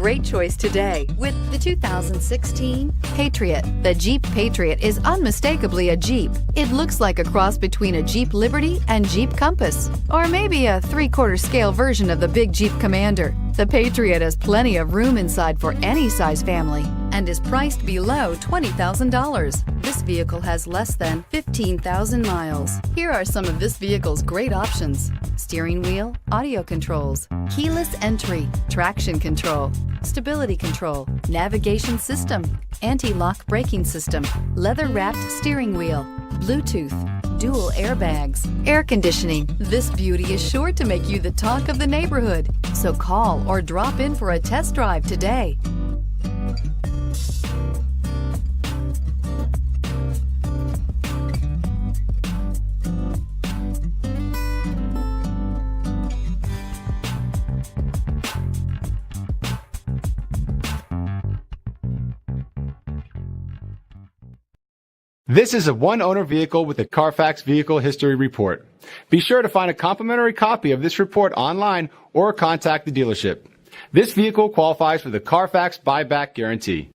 great choice today with the 2016 Patriot. The Jeep Patriot is unmistakably a Jeep. It looks like a cross between a Jeep Liberty and Jeep Compass, or maybe a 3/4 scale version of the big Jeep Commander. The Patriot has plenty of room inside for any size family and is priced below $20,000. This vehicle has less than 15,000 miles. Here are some of this vehicle's great options: steering wheel audio controls, keyless entry, traction control, stability control, navigation system, anti-lock braking system, leather-wrapped steering wheel, Bluetooth, dual airbags, air conditioning. This beauty is sure to make you the talk of the neighborhood. So call or drop in for a test drive today. This is a one-owner vehicle with a Carfax Vehicle History Report. Be sure to find a complimentary copy of this report online or contact the dealership. This vehicle qualifies for the Carfax Buyback Guarantee.